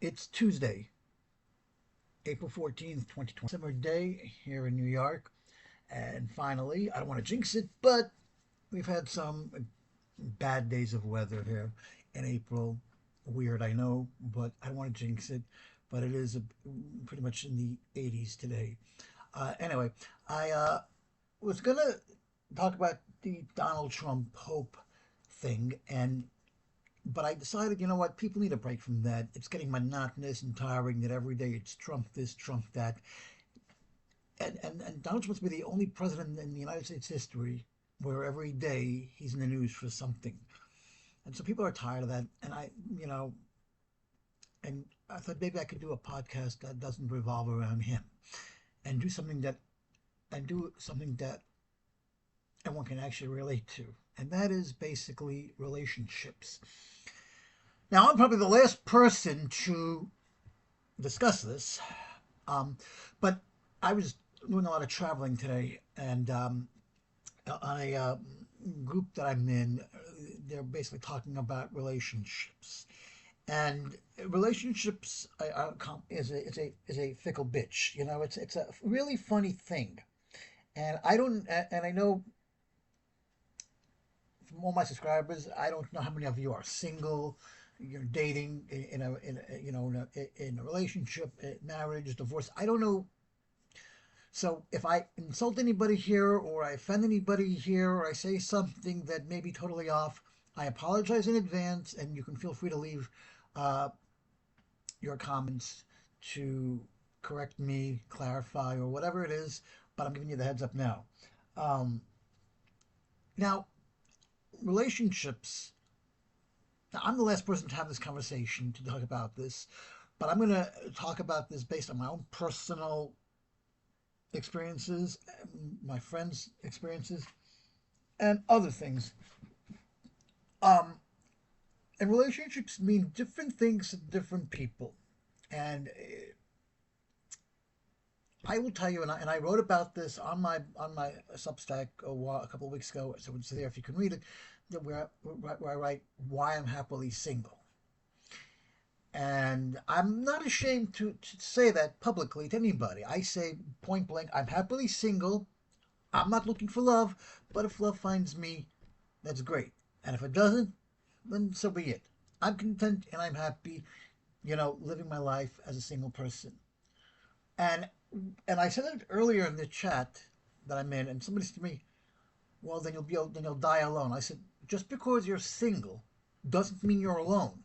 It's Tuesday, April 14th, 2020. Summer day here in New York. And finally, I don't want to jinx it, but we've had some bad days of weather here in April. Weird, I know, but I don't want to jinx it. But it is pretty much in the 80s today. Anyway, I was going to talk about the Donald Trump Hope thing, but I decided, you know what, people need a break from that. It's getting monotonous and tiring that every day it's Trump this, Trump that. And Donald Trump must be the only president in the United States history where every day he's in the news for something. And so people are tired of that. And I thought maybe I could do a podcast that doesn't revolve around him and do something that everyone can actually relate to. And that is basically relationships. Now, I'm probably the last person to discuss this, but I was doing a lot of traveling today, and on a group that I'm in, they're basically talking about relationships, and relationships is a fickle bitch. You know, it's a really funny thing, and I know from all my subscribers, I don't know how many of you are single. You're dating in a relationship, marriage, divorce. I don't know. So if I insult anybody here, or I offend anybody here, or I say something that may be totally off, I apologize in advance, and you can feel free to leave uh, your comments to correct me, clarify, or whatever it is. But I'm giving you the heads up now. Um, Now, relationships. Now, I'm the last person to have this conversation to talk about this, but I'm going to talk about this based on my own personal experiences, my friends' experiences, and other things. Um, and relationships mean different things to different people. And I will tell you, and I wrote about this on my Substack a couple of weeks ago, so it's there if you can read it, where I write why I'm happily single. And I'm not ashamed to say that publicly to anybody. I say point blank, I'm happily single. I'm not looking for love, but if love finds me, that's great. And if it doesn't, then so be it. I'm content and I'm happy, living my life as a single person. And and I said it earlier in the chat that I'm in, and somebody said to me, "Well, then you'll die alone." I said, "Just because you're single doesn't mean you're alone.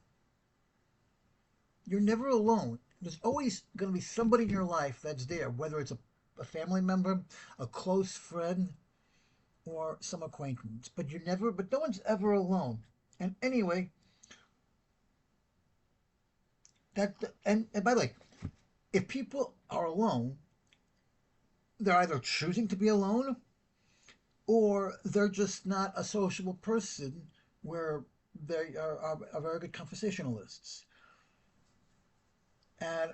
You're never alone. There's always going to be somebody in your life that's there, whether it's a family member, a close friend, or some acquaintance. But no one's ever alone. And anyway, that and by the way, if people are alone, they're either choosing to be alone or they're just not a sociable person where they are very good conversationalists. And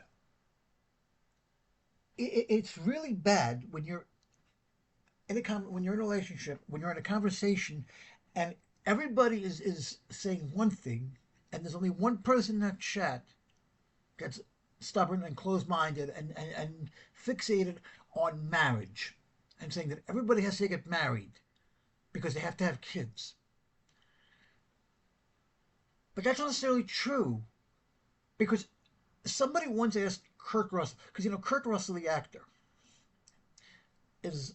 it's really bad when you're when you're in a relationship, when you're in a conversation, and everybody is saying one thing, and there's only one person in that chat that's stubborn and closed-minded and fixated on marriage, and saying that everybody has to get married because they have to have kids. But that's not necessarily true, because somebody once asked Kurt Russell, because Kurt Russell, the actor, is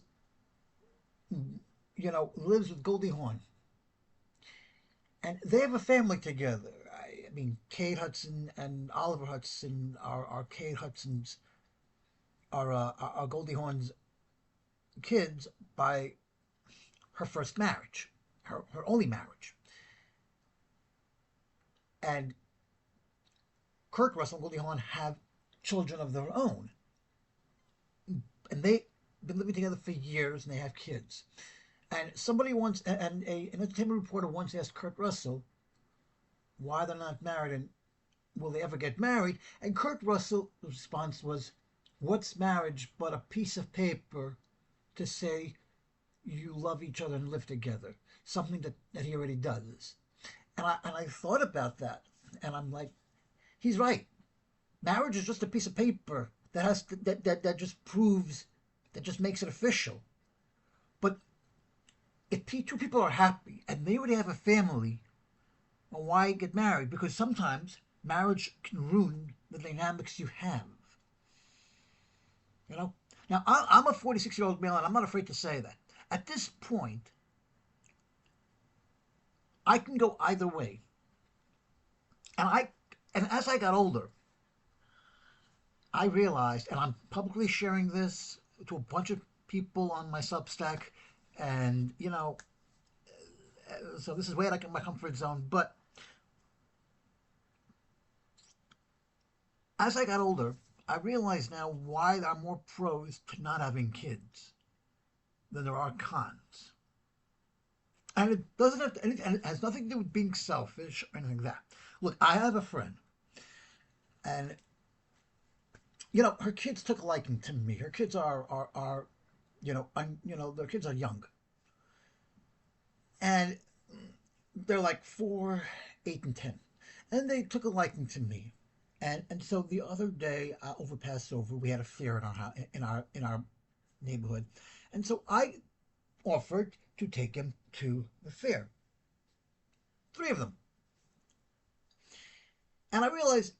lives with Goldie Hawn, and they have a family together. I mean, Kate Hudson and Oliver Hudson are Kate Hudson's are Goldie Hawn's kids by her first marriage, her only marriage, and Kurt Russell and Goldie Hawn have children of their own, and they've been living together for years, and they have kids. And somebody once, and an entertainment reporter once asked Kurt Russell why they're not married and will they ever get married? And Kurt Russell's response was, "What's marriage but a piece of paper to say you love each other and live together?" Something that he already does. And I thought about that, and I'm like, he's right. Marriage is just a piece of paper that has to, that just proves, that just makes it official. But if two people are happy and they already have a family, well, why get married? Because sometimes marriage can ruin the dynamics you have. You know. Now I'm a 46-year-old male, and I'm not afraid to say that. At this point, I can go either way, and as I got older, I realized, and I'm publicly sharing this to a bunch of people on my Substack, and so this is way out of my comfort zone. But as I got older, I realize now why there are more pros to not having kids than there are cons. And it doesn't have to, and it has nothing to do with being selfish or anything like that. Look, I have a friend, and her kids took a liking to me. Her kids are their kids are young, and they're like 4, 8, and 10, and they took a liking to me. And so the other day, over Passover, we had a fair in our house, in our neighborhood, and so I offered to take him to the fair. 3 of them, and I realized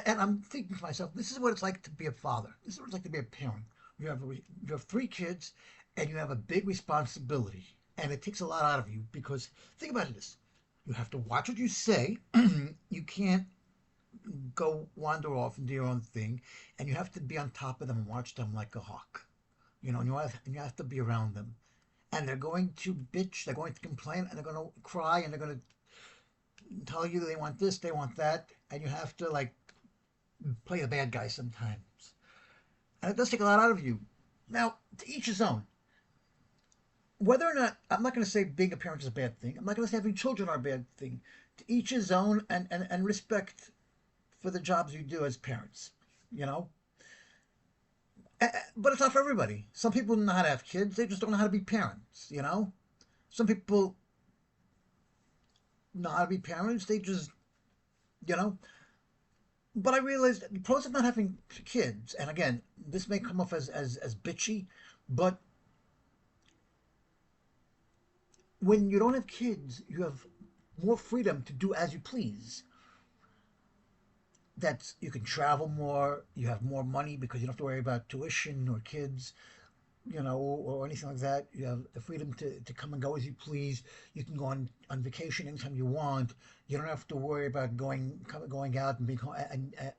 and I'm thinking to myself, this is what it's like to be a father. This is what it's like to be a parent. You have 3 kids, and you have a big responsibility, and it takes a lot out of you because think about this: you have to watch what you say. You can't go wander off and do your own thing, and you have to be on top of them and watch them like a hawk. And you have to be around them, and they're going to bitch, they're going to complain, and they're going to cry, and they're going to tell you they want this, they want that, and you have to like play the bad guy sometimes, and it does take a lot out of you. Now, to each his own. Whether or not, I'm not going to say being a parent is a bad thing. I'm not going to say having children are a bad thing. To each his own, and respect for the jobs you do as parents, you know. But it's not for everybody. Some people know how to have kids; they just don't know how to be parents, you know. Some people know how to be parents; they just, you know. But I realized the pros of not having kids, and again, this may come off as bitchy, but when you don't have kids, you have more freedom to do as you please. That you can travel more, you have more money because you don't have to worry about tuition or kids, or anything like that. You have the freedom to come and go as you please. You can go on vacation anytime you want. You don't have to worry about going out and being home,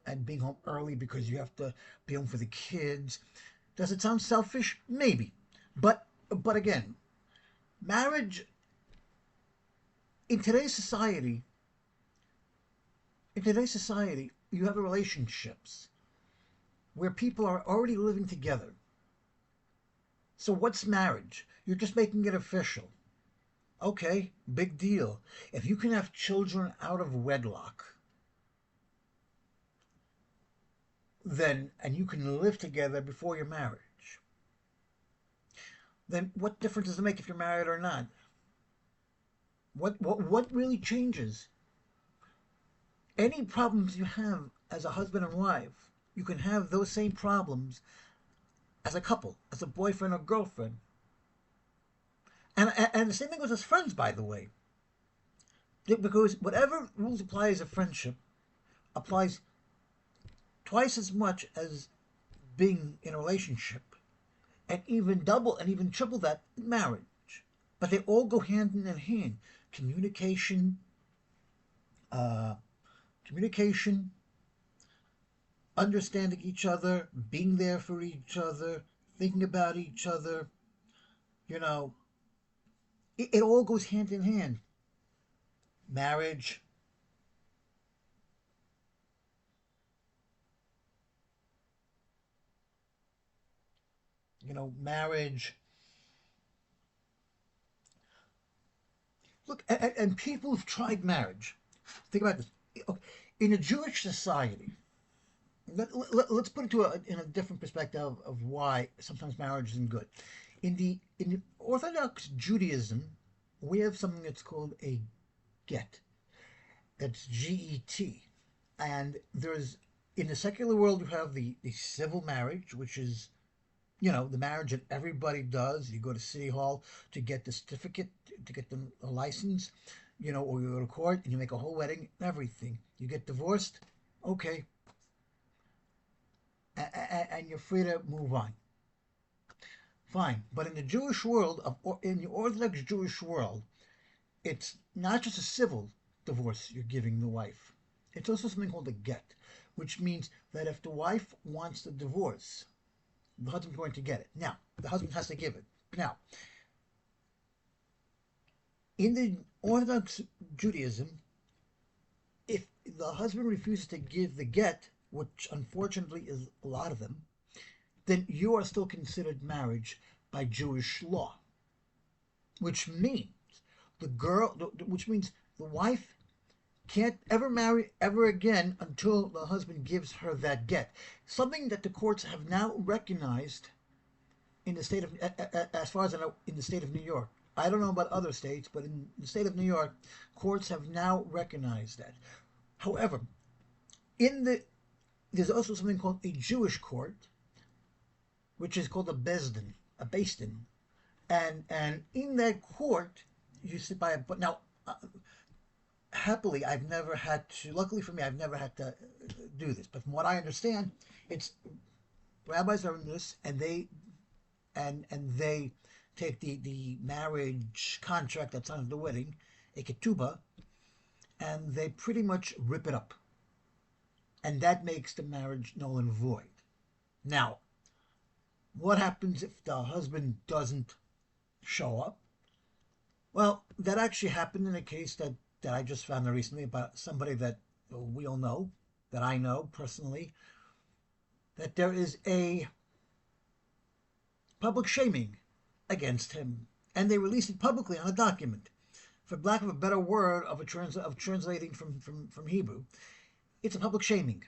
and being home early because you have to be home for the kids. Does it sound selfish? Maybe, but again, marriage in today's society, you have relationships where people are already living together. So what's marriage? You're just making it official. Okay, big deal. If you can have children out of wedlock, then and you can live together before your marriage, then what difference does it make if you're married or not? What really changes? Any problems you have as a husband and wife, you can have those same problems as a couple, as a boyfriend or girlfriend. And the same thing goes as friends, by the way. Because whatever rules apply as a friendship applies twice as much as being in a relationship, and even double and even triple that in marriage. But they all go hand in hand. Communication, uh, communication, understanding each other, being there for each other, thinking about each other, you know, it all goes hand in hand. Marriage, marriage. Look, and people who've tried marriage, think about this. In a Jewish society, let's put it in a different perspective of why sometimes marriage isn't good. In the Orthodox Judaism, we have something that's called a get. That's GET, and there's In the secular world, you have the civil marriage, which is, the marriage that everybody does. You go to City Hall to get the certificate, to get the license, or you go to court and you make a whole wedding, everything. You get divorced, okay, and you're free to move on. Fine. But in the Jewish world, in the Orthodox Jewish world, it's not just a civil divorce you're giving the wife. It's also something called a get, which means that if the wife wants the divorce, the husband's going to get it. Now, the husband has to give it. Now, in the Orthodox Judaism, if the husband refuses to give the get, which unfortunately is a lot of them, then you are still considered marriage by Jewish law, which means which means the wife can't ever marry ever again until the husband gives her that get. Something that the courts have now recognized in the state of, as far as I know, in the state of New York. I don't know about other states, but in the state of New York, courts have now recognized that. However, there's also something called a Jewish court, which is called a Beis Din, and in that court you sit by a. But now, happily, I've never had to. Luckily for me, I've never had to do this. But from what I understand, it's rabbis are in this, and they take the marriage contract that's on the wedding, a ketubah, and they pretty much rip it up, and that makes the marriage null and void. Now, what happens if the husband doesn't show up? Well, that actually happened in a case that I just found recently about somebody that we all know, that I know personally, that there is a public shaming against him, and they released it publicly on a document. For lack of a better word of translating from Hebrew, it's a public shaming,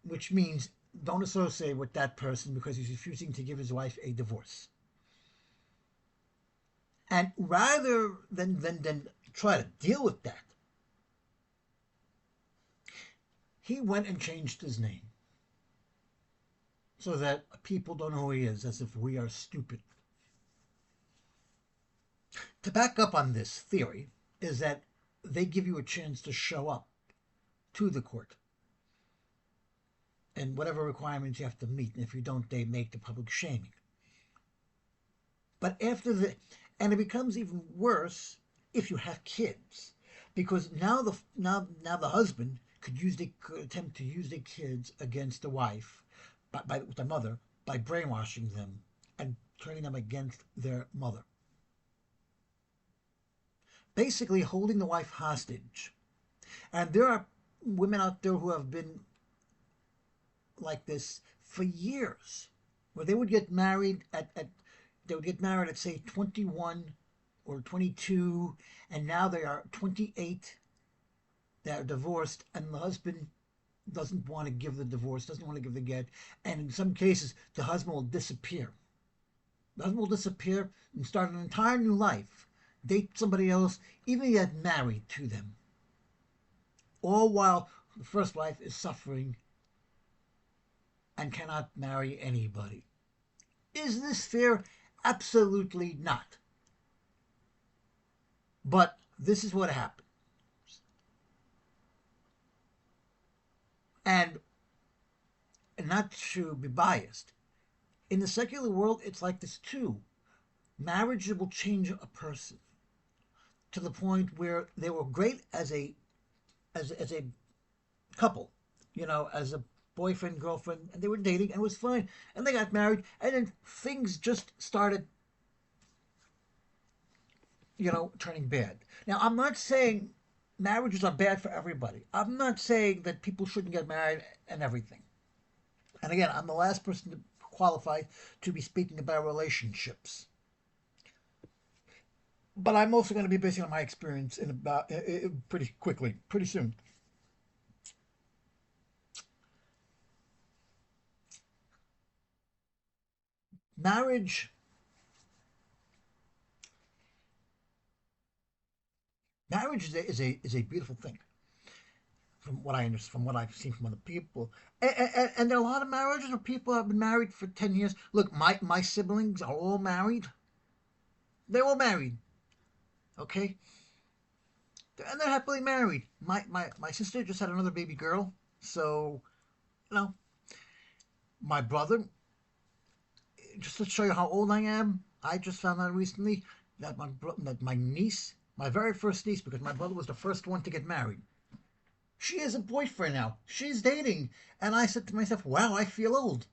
which means don't associate with that person because he's refusing to give his wife a divorce. And rather than try to deal with that, he went and changed his name so that people don't know who he is, as if we are stupid. To back up on this theory is that they give you a chance to show up to the court and whatever requirements you have to meet. And if you don't, they make the public shaming. But and it becomes even worse if you have kids, because now the husband could attempt to use the kids against the wife, by the mother, by brainwashing them and turning them against their mother. Basically, holding the wife hostage. And there are women out there who have been like this for years, where they would get married at say 21 or 22, and now they are 28. They're divorced, and the husband doesn't want to give the divorce, doesn't want to give the get, and in some cases the husband will disappear. The husband will disappear and start an entire new life, date somebody else, even get married to them. All while the first wife is suffering and cannot marry anybody. Is this fair? Absolutely not. But this is what happened. And not to be biased, in the secular world, it's like this too. Marriage will change a person to the point where they were great as a couple, as a boyfriend, girlfriend, and they were dating, and it was fine. And they got married, and then things just started, turning bad. Now, I'm not saying marriages are bad for everybody. I'm not saying that people shouldn't get married and everything. And again, I'm the last person to qualify to be speaking about relationships. But I'm also going to be basing on my experience in about pretty quickly, pretty soon. Marriage marriage is a beautiful thing. from what I understand, from what I've seen from other people. And there are a lot of marriages where people have been married for 10 years. Look, my siblings are all married. They're all married, okay, and they're happily married. My sister just had another baby girl, so you know, my brother. Just to show you how old I am, I just found out recently that my niece, my very first niece, because my brother was the first one to get married, she has a boyfriend now. She's dating. And I said to myself, wow, I feel old.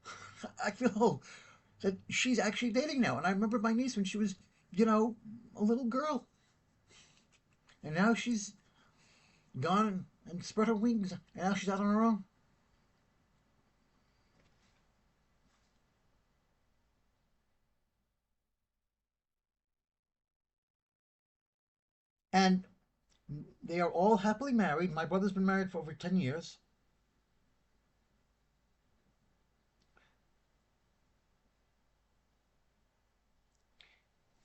I feel old. That she's actually dating now. And I remember my niece when she was, a little girl. And now she's gone and spread her wings. And now she's out on her own. And they are all happily married. My brother's been married for over 10 years.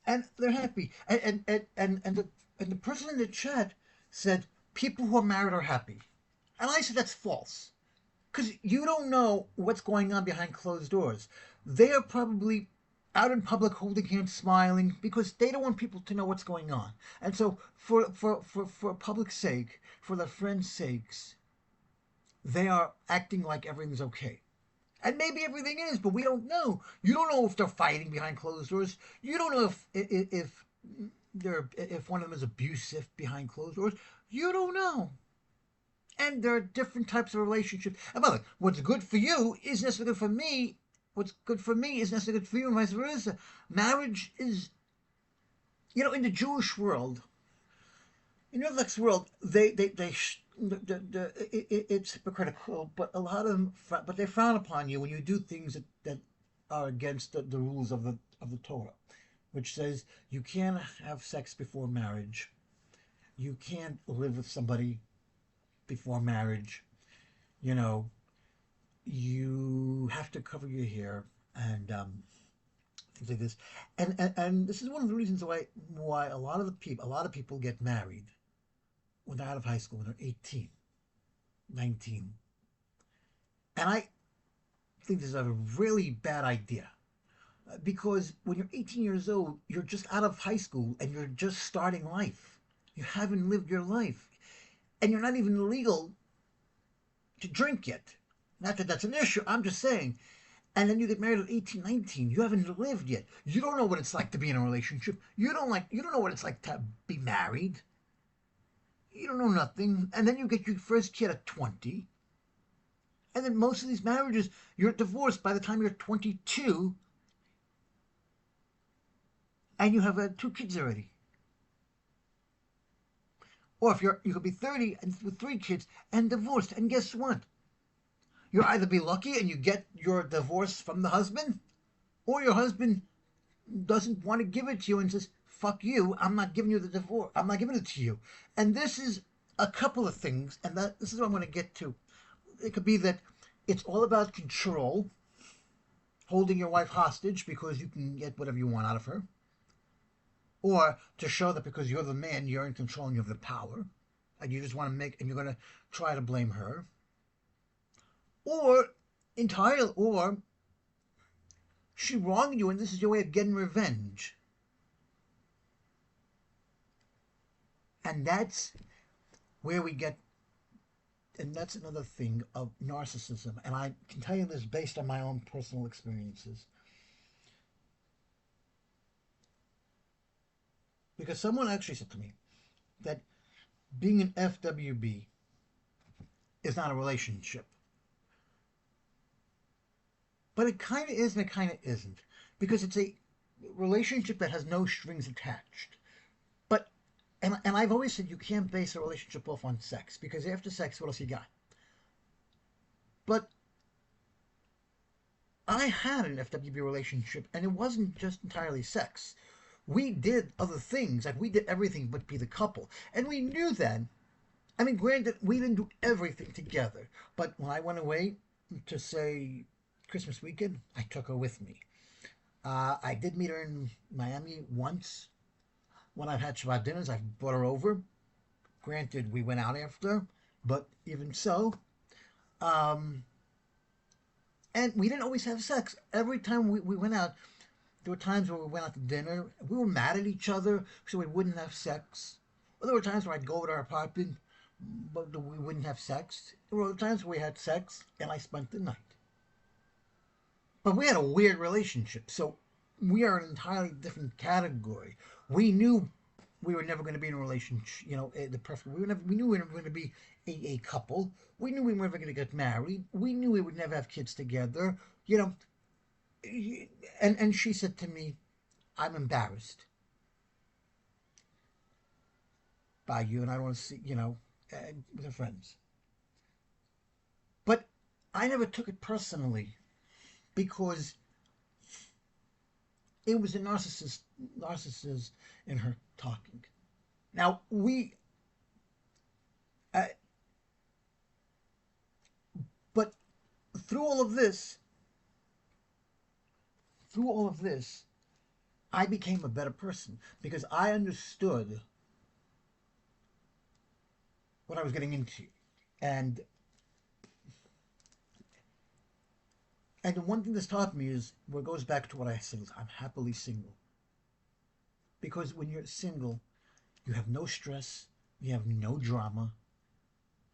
And they're happy. And the person in the chat said people who are married are happy. And I said that's false. Because you don't know what's going on behind closed doors. They are probably out in public holding hands, smiling, because they don't want people to know what's going on. And so, for public sake, for their friends' sakes, they are acting like everything's okay. And maybe everything is, but we don't know. You don't know if they're fighting behind closed doors. You don't know if one of them is abusive behind closed doors. You don't know. And there are different types of relationships. And by the way, what's good for you isn't necessarily good for me. What's good for me isn't necessarily good for you, and vice versa. Marriage is, in the Jewish world, in the Orthodox world, it's hypocritical, but a lot of them, but they frown upon you when you do things that are against the rules of the Torah, which says you can't have sex before marriage, you can't live with somebody before marriage, you know, you have to cover your hair and things like this, and this is one of the reasons why a lot of people get married when they're out of high school when they're 18, 19, and I think this is a really bad idea because when you're 18 years old, you're just out of high school and you're just starting life. You haven't lived your life, and you're not even legal to drink yet. Not that that's an issue. I'm just saying. And then you get married at 18, 19. You haven't lived yet. You don't know what it's like to be in a relationship. You don't know what it's like to be married. You don't know nothing. And then you get your first kid at 20. And then most of these marriages, you're divorced by the time you're 22 and you have two kids already. Or if you could be 30 and with three kids and divorced. And guess what? You'll either be lucky and you get your divorce from the husband, or your husband doesn't want to give it to you and says, fuck you, I'm not giving you the divorce. I'm not giving it to you. And this is a couple of things, and this is what I'm going to get to. It could be that it's all about control, holding your wife hostage because you can get whatever you want out of her, or to show that because you're the man, you're in control and you have the power, and you just want to and you're going to try to blame her, or entirely, or she wronged you and this is your way of getting revenge. And that's where we get, and that's another thing of narcissism. And I can tell you this based on my own personal experiences. Because someone actually said to me that being an FWB is not a relationship. But it kind of is and it kind of isn't. Because it's a relationship that has no strings attached. But, and I've always said you can't base a relationship off on sex. Because after sex, what else you got? But I had an FWB relationship, and it wasn't just entirely sex. We did other things, like we did everything but be the couple. And we knew then, I mean, granted, we didn't do everything together, but when I went away to, say, Christmas weekend, I took her with me. I did meet her in Miami once. When I've had Shabbat dinners, I've brought her over. Granted, we went out after, But even so, um, and we didn't always have sex. Every time we went out, there were times where we went out to dinner. We were mad at each other, so we wouldn't have sex. Or there were times where I'd go over to our apartment, but we wouldn't have sex. There were other times where we had sex, and I spent the night. But we had a weird relationship, so we are an entirely different category. We knew we were never going to be in a relationship, the perfect. We knew we were never going to be a couple. We knew we were never going to get married. We knew we would never have kids together. You know, and she said to me, "I'm embarrassed by you, and I don't want to see, with her friends." But I never took it personally because it was a narcissist in her talking. Now uh, but through all of this, through all of this, I became a better person because I understood what I was getting into, and and the one thing this taught me is where it goes back to what I said is I'm happily single because when you're single, you have no stress, you have no drama,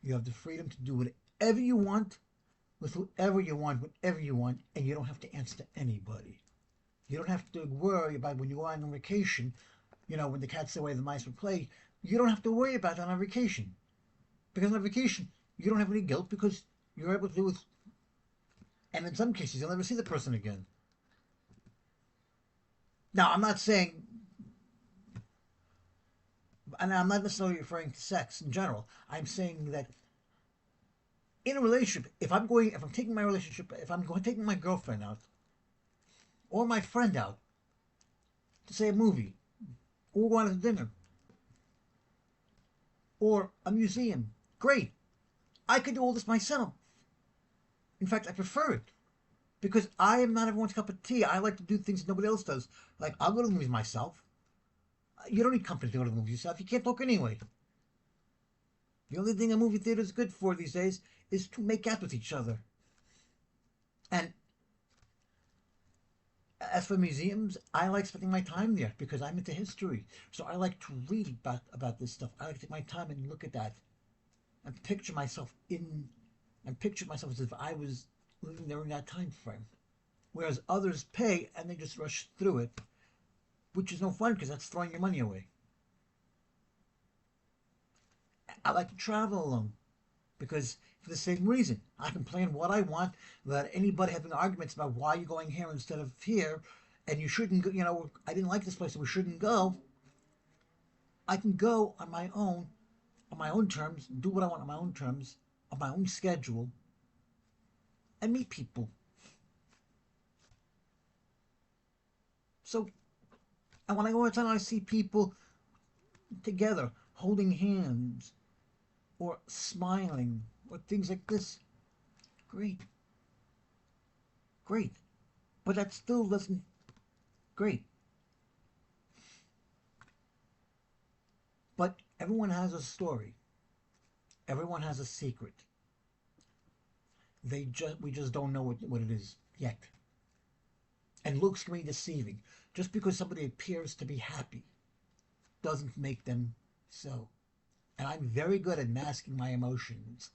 you have the freedom to do whatever you want with whoever you want, whatever you want, and you don't have to answer to anybody. You don't have to worry about when you're going on vacation, when the cats away, the mice will play. You don't have to worry about that on vacation. Because on vacation, you don't have any guilt because you're able to do it. And in some cases, you'll never see the person again. Now, I'm not saying, and I'm not necessarily referring to sex in general. I'm saying that in a relationship, if I'm taking my relationship, if I'm going taking my girlfriend out or my friend out to say a movie or go out to dinner or a museum, great. I could do all this myself. In fact, I prefer it because I am not everyone's cup of tea. I like to do things that nobody else does. Like, I'll go to the movies myself. You don't need company to go to the movies yourself. You can't talk anyway. The only thing a movie theater is good for these days is to make out with each other. And as for museums, I like spending my time there because I'm into history. So I like to read about this stuff. I like to take my time and look at that and picture myself as if I was living there in that time frame. Whereas others pay and they just rush through it, which is no fun because that's throwing your money away. I like to travel alone because for the same reason, I can plan what I want without anybody having arguments about why you're going here instead of here, and you shouldn't go. I didn't like this place, so we shouldn't go. I can go on my own terms, do what I want on my own terms, on my own schedule, and meet people. So, and when I go outside, I see people together holding hands or smiling or things like this. Great, great. But that still doesn't. Great. But everyone has a story. Everyone has a secret. We just don't know what it is yet. And looks can be deceiving. Just because somebody appears to be happy doesn't make them so. And I'm very good at masking my emotions.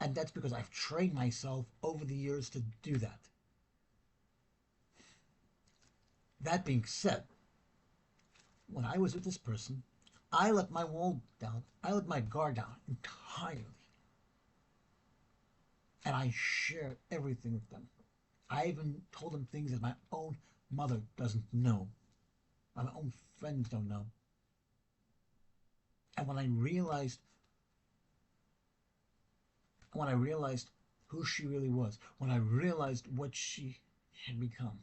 And that's because I've trained myself over the years to do that. That being said, when I was with this person, I let my wall down. I let my guard down entirely. And I shared everything with them. I even told them things that my own mother doesn't know. My own friends don't know. And when I realized who she really was, when I realized what she had become,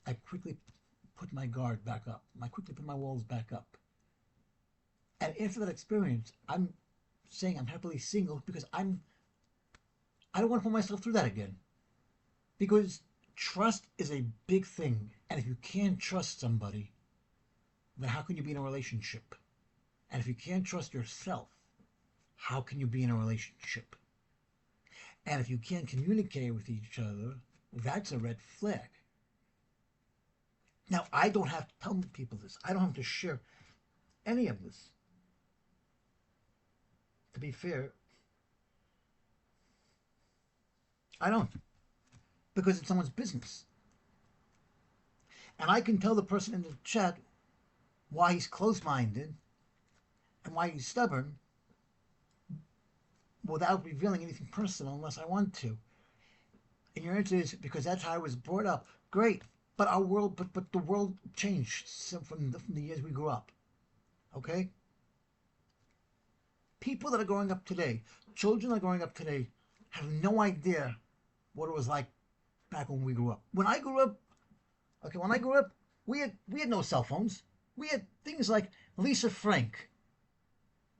I quickly put my guard back up. I quickly put my walls back up. And after that experience, I'm saying I'm happily single because I don't want to put myself through that again. Because trust is a big thing. And if you can't trust somebody, then how can you be in a relationship? And if you can't trust yourself, how can you be in a relationship? And if you can't communicate with each other, that's a red flag. Now, I don't have to tell people this. I don't have to share any of this. To be fair, I don't. Because it's someone's business. And I can tell the person in the chat why he's close-minded and why he's stubborn without revealing anything personal unless I want to. And your answer is because that's how I was brought up. Great. But our world, but the world changed from the years we grew up. Okay? People that are growing up today, children that are growing up today, have no idea what it was like back when we grew up. When I grew up, we had no cell phones. We had things like Lisa Frank.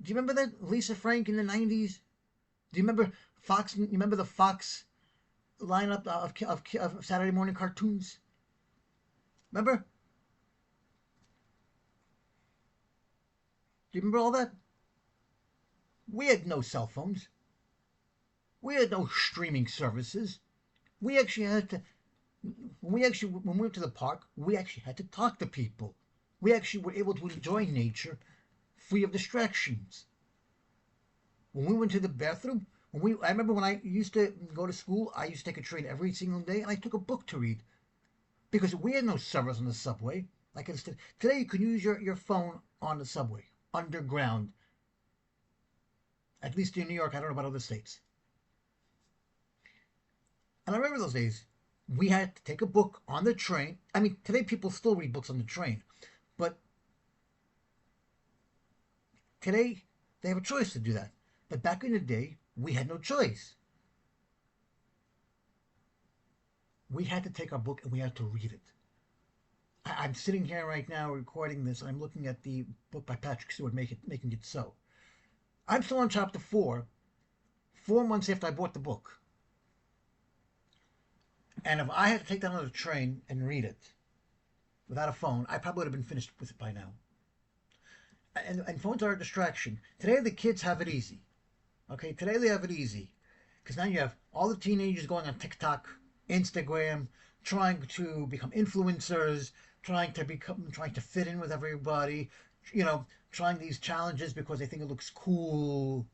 Do you remember that Lisa Frank in the 90s? Do you remember Fox? You remember the Fox lineup of Saturday morning cartoons? Remember? Do you remember all that? We had no cell phones. We had no streaming services. We actually had to, when we went to the park, we actually had to talk to people. We actually were able to enjoy nature free of distractions. When we went to the bathroom, I remember when I used to go to school, I used to take a train every single day, and I took a book to read. Because we had no service on the subway. Like instead, today you can use your phone on the subway, underground. At least in New York, I don't know about other states. And I remember those days. We had to take a book on the train. I mean, today people still read books on the train. But today, they have a choice to do that. But back in the day, we had no choice. We had to take our book and we had to read it. I'm sitting here right now recording this, and I'm looking at the book by Patrick Stewart, Making It So. I'm still on chapter 4, 4 months after I bought the book. And if I had to take that on the train and read it without a phone, I probably would have been finished with it by now. And phones are a distraction. Today the kids have it easy. Okay, today they have it easy. Because now you have all the teenagers going on TikTok, Instagram, trying to become influencers, trying to fit in with everybody, trying these challenges because they think it looks cool.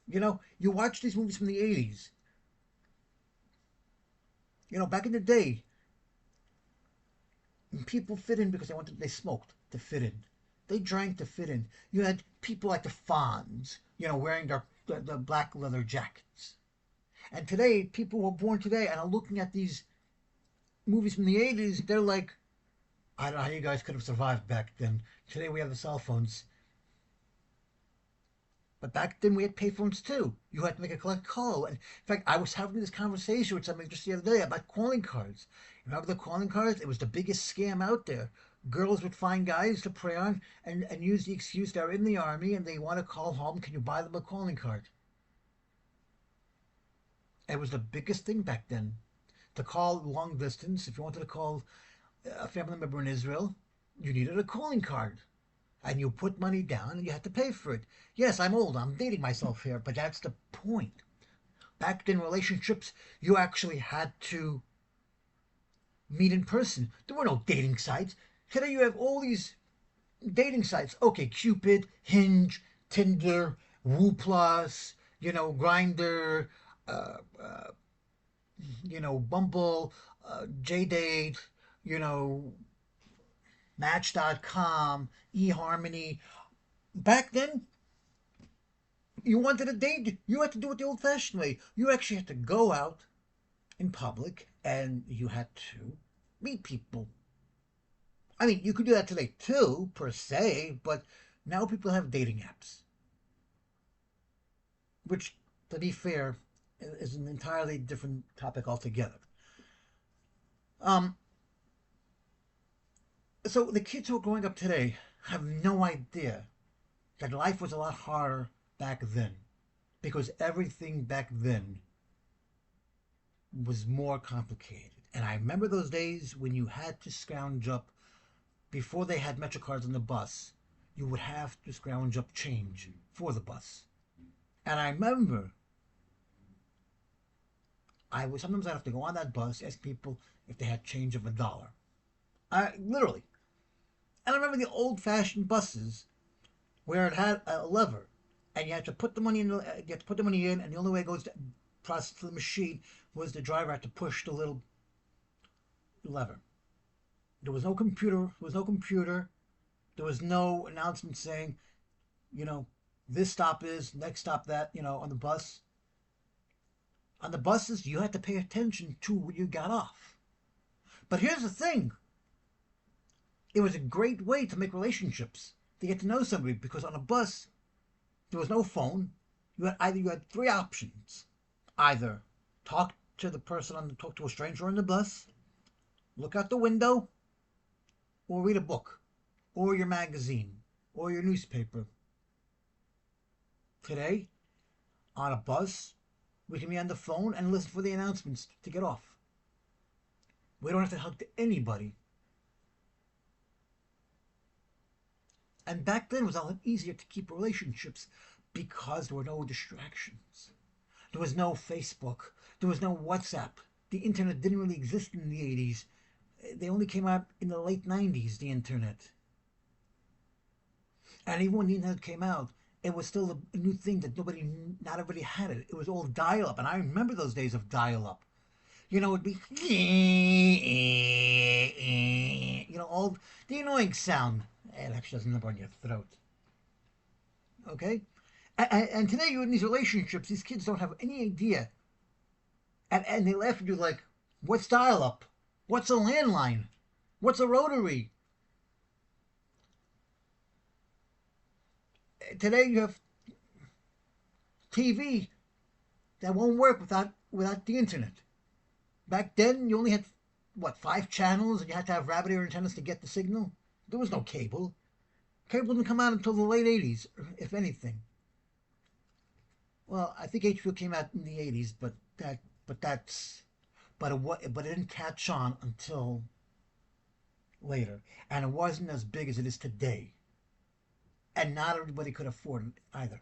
You watch these movies from the 80s. Back in the day, people fit in because they smoked to fit in. They drank to fit in. You had people like the Fonz, wearing the black leather jackets. And today, people who were born today and are looking at these movies from the 80s, they're like, I don't know how you guys could have survived back then. Today we have the cell phones. But back then we had payphones too. You had to make a collect call. And in fact, I was having this conversation with somebody just the other day about calling cards. Remember the calling cards? It was the biggest scam out there. Girls would find guys to prey on and use the excuse they're in the army and they want to call home. Can you buy them a calling card? It was the biggest thing back then. To call long distance, if you wanted to call a family member in Israel, you needed a calling card. And you put money down and you had to pay for it. Yes, I'm old. I'm dating myself here, but that's the point. Back then, relationships, you actually had to meet in person. There were no dating sites. Today you have all these dating sites. Okay, Cupid, Hinge, Tinder, Woo Plus, Grindr, Bumble, JDate, Match.com, eHarmony. Back then, you wanted a date, you had to do it the old-fashioned way. You actually had to go out in public and you had to meet people. I mean, you could do that today too, per se, but now people have dating apps. Which, to be fair, is an entirely different topic altogether. So the kids who are growing up today have no idea that life was a lot harder back then. Because everything back then was more complicated. And I remember those days when you had to scrounge up, before they had MetroCards on the bus, you would have to scrounge up change for the bus. And I remember sometimes I'd have to go on that bus, ask people if they had change of $1. I literally. And I remember the old-fashioned buses where it had a lever, and you had to put the money in. You had to put the money in, and the only way it goes to process the machine was the driver had to push the little lever. There was no computer. There was no computer. There was no announcement saying, you know, this stop is, next stop that, on the bus. On the buses, you had to pay attention to when you got off. But here's the thing. It was a great way to make relationships, to get to know somebody, because on a bus, there was no phone. You had three options. Either talk to talk to a stranger on the bus, look out the window, or read a book, or your magazine, or your newspaper. Today, on a bus, we can be on the phone and listen for the announcements to get off. We don't have to hug to anybody. And back then it was a lot easier to keep relationships because there were no distractions. There was no Facebook. There was no WhatsApp. The internet didn't really exist in the 80s. They only came out in the late 90s, the internet. And even when the internet came out, it was still a new thing that not everybody had it. It was all dial-up. And I remember those days of dial-up. It'd be, all the annoying sound. It actually doesn't number on your throat. Okay? And today you're in these relationships, these kids don't have any idea. And they laugh at you like, what's dial-up? What's a landline? What's a rotary? Today you have TV that won't work without the internet. Back then you only had, 5 channels, and you had to have rabbit ear antennas to get the signal? There was no cable. Cable didn't come out until the late 80s, if anything. Well, I think HBO came out in the 80s, but it didn't catch on until later, and it wasn't as big as it is today. And not everybody could afford it either.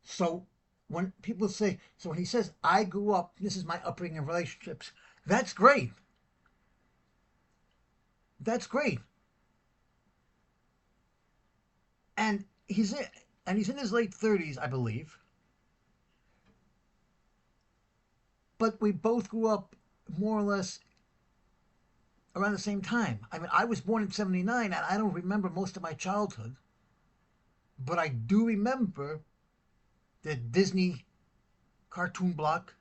So when he says, I grew up, this is my upbringing in relationships, that's great. That's great. And he's in his late 30s, I believe. But we both grew up more or less around the same time. I mean, I was born in 79, and I don't remember most of my childhood. But I do remember the Disney cartoon block,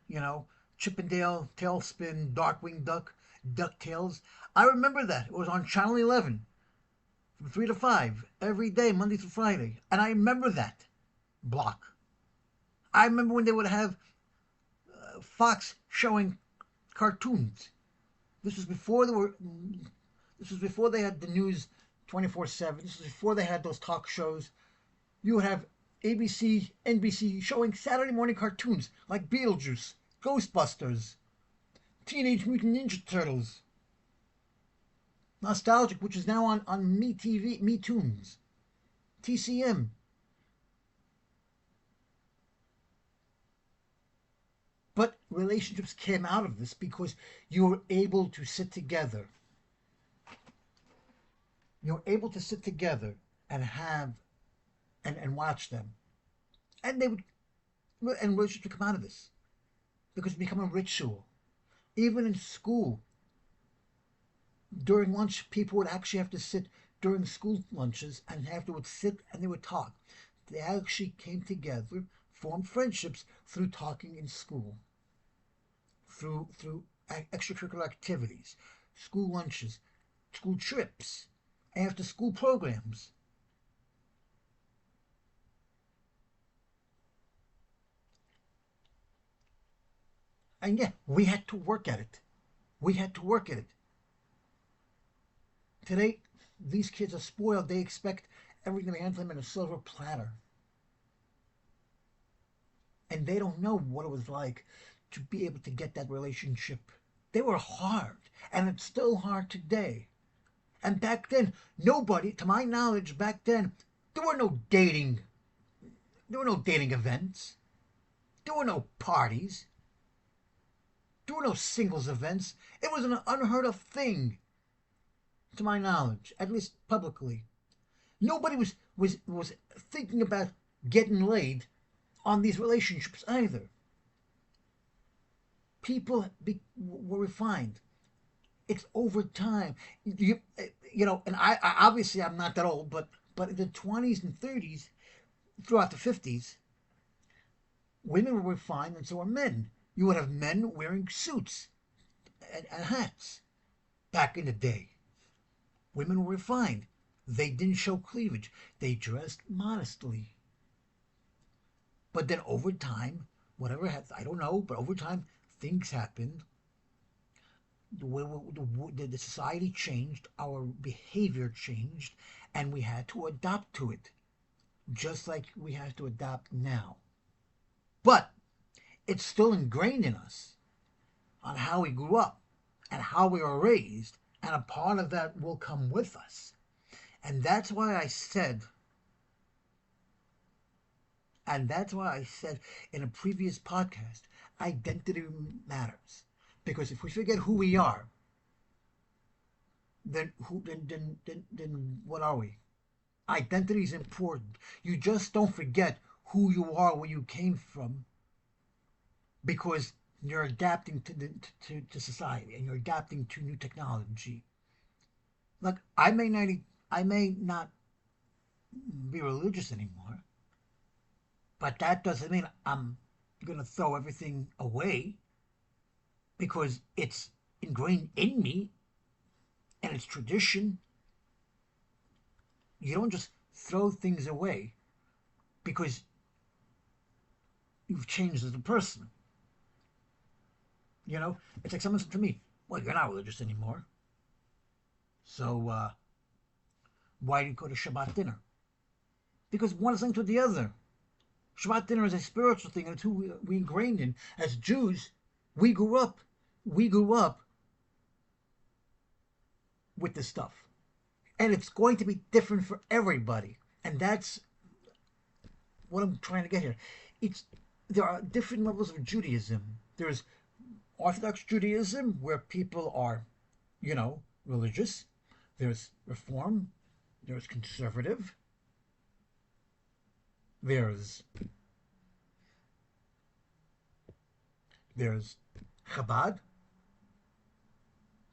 Chip 'n Dale, Tailspin, Darkwing Duck, DuckTales. I remember that. It was on Channel 11 from 3 to 5 every day, Monday through Friday. And I remember that block. I remember when they would have Fox showing cartoons. This was before they had the news 24/7. This was before they had those talk shows. You would have ABC, NBC showing Saturday morning cartoons like Beetlejuice, Ghostbusters, Teenage Mutant Ninja Turtles, Nostalgic, which is now on MeTV, MeToons, TCM. But relationships came out of this because you were able to sit together. You were able to sit together and watch them. And relationships would come out of this because it became a ritual. Even in school, during lunch, people would actually have to sit during school lunches and afterwards sit and they would talk. They actually came together, formed friendships through talking in school, through extracurricular activities, school lunches, school trips, after school programs. And yeah, we had to work at it. We had to work at it. Today, these kids are spoiled. They expect everything to be handed to them in a silver platter. And they don't know what it was like to be able to get that relationship. They were hard, and it's still hard today. And back then, nobody, to my knowledge, back then, there were no dating. There were no dating events. There were no parties. There were no singles events. It was an unheard of thing, to my knowledge, at least publicly. Nobody was thinking about getting laid on these relationships either. People were refined. It's over time. And I obviously I'm not that old, but in the 20s and 30s, throughout the 50s, women were refined and so were men. You would have men wearing suits and hats back in the day. Women were refined. They didn't show cleavage. They dressed modestly. But then over time, whatever happened, I don't know, but over time, things happened. The society changed, our behavior changed, and we had to adapt to it, just like we have to adapt now. But it's still ingrained in us on how we grew up and how we were raised, and a part of that will come with us. And that's why I said in a previous podcast, identity matters. Because if we forget who we are, then what are we? Identity is important. You just don't forget who you are, where you came from, because you're adapting to society and you're adapting to new technology. Like I may not be religious anymore, but that doesn't mean I'm gonna throw everything away, because it's ingrained in me and it's tradition. You don't just throw things away because you've changed as a person. It's like someone said to me, well, you're not religious anymore. So why do you go to Shabbat dinner? Because one is linked with the other. Shabbat dinner is a spiritual thing, and it's who we ingrained in. As Jews, we grew up with this stuff. And it's going to be different for everybody. And that's what I'm trying to get here. There are different levels of Judaism. There's Orthodox Judaism, where people are, religious. There's Reform. There's Conservative. There's Chabad.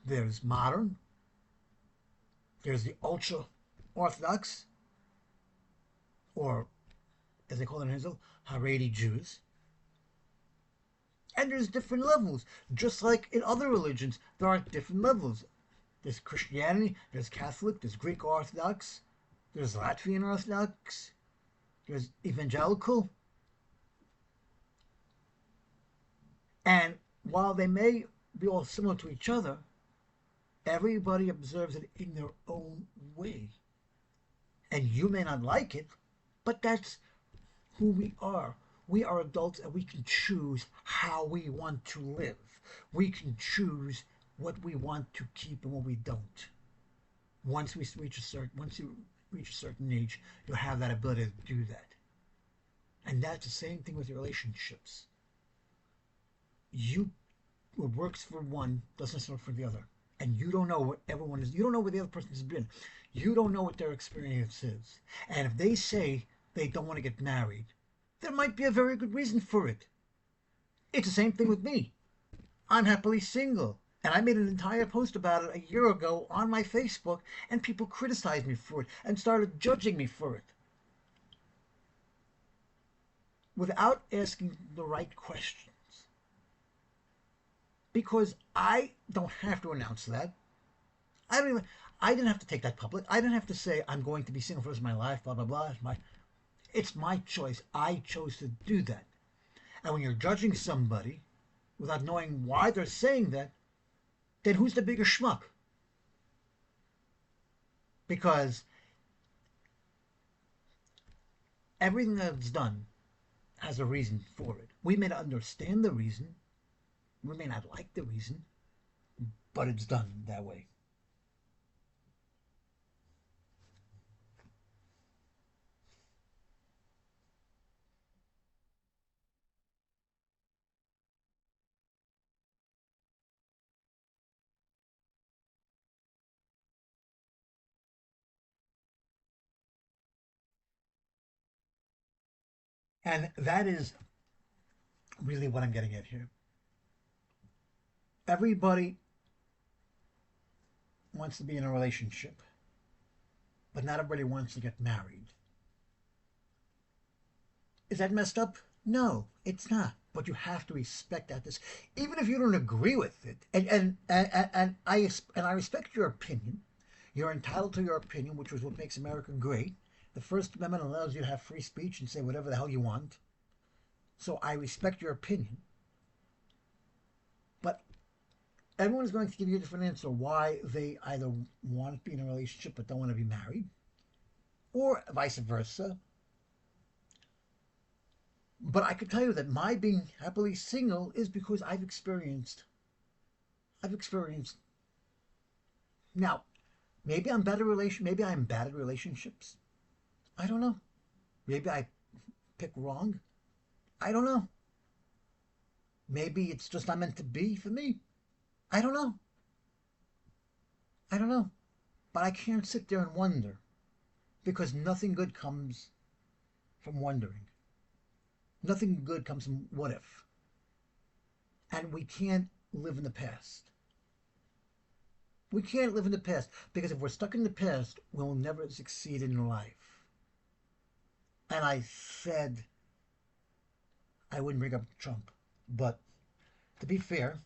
There's Modern. There's the ultra Orthodox, or as they call it in Israel, Haredi Jews. And there's different levels. Just like in other religions, there are different levels. There's Christianity, there's Catholic, there's Greek Orthodox, there's Latvian Orthodox, there's Evangelical. And while they may be all similar to each other, everybody observes it in their own way. And you may not like it, but that's who we are. We are adults and we can choose how we want to live. We can choose what we want to keep and what we don't. Once you reach a certain age, you'll have that ability to do that. And that's the same thing with your relationships. What works for one doesn't work for the other. And you don't know what everyone is. You don't know where the other person has been. You don't know what their experience is. And if they say they don't want to get married, there might be a very good reason for it. It's the same thing with me. I'm happily single. And I made an entire post about it a year ago on my Facebook, and people criticized me for it and started judging me for it, without asking the right questions. Because I don't have to announce that. I didn't have to take that public. I didn't have to say I'm going to be single for the rest of my life, blah, blah, blah. It's my choice. I chose to do that. And when you're judging somebody without knowing why they're saying that, then who's the bigger schmuck? Because everything that's done has a reason for it. We may not understand the reason. We may not like the reason, but it's done that way. And that is really what I'm getting at here. Everybody wants to be in a relationship, but not everybody wants to get married. Is that messed up? No, it's not. But you have to respect that. This, even if you don't agree with it, and I respect your opinion. You're entitled to your opinion, which is what makes America great. The First Amendment allows you to have free speech and say whatever the hell you want. So I respect your opinion. But everyone's going to give you a different answer why they either want to be in a relationship but don't want to be married, or vice versa. But I could tell you that my being happily single is because I've experienced. Now, maybe I'm bad at relationships. I don't know. Maybe I pick wrong. I don't know. Maybe it's just not meant to be for me. I don't know. I don't know. But I can't sit there and wonder because nothing good comes from wondering. Nothing good comes from what if. And we can't live in the past. We can't live in the past because if we're stuck in the past, we'll never succeed in life. And I said I wouldn't bring up Trump, but to be fair,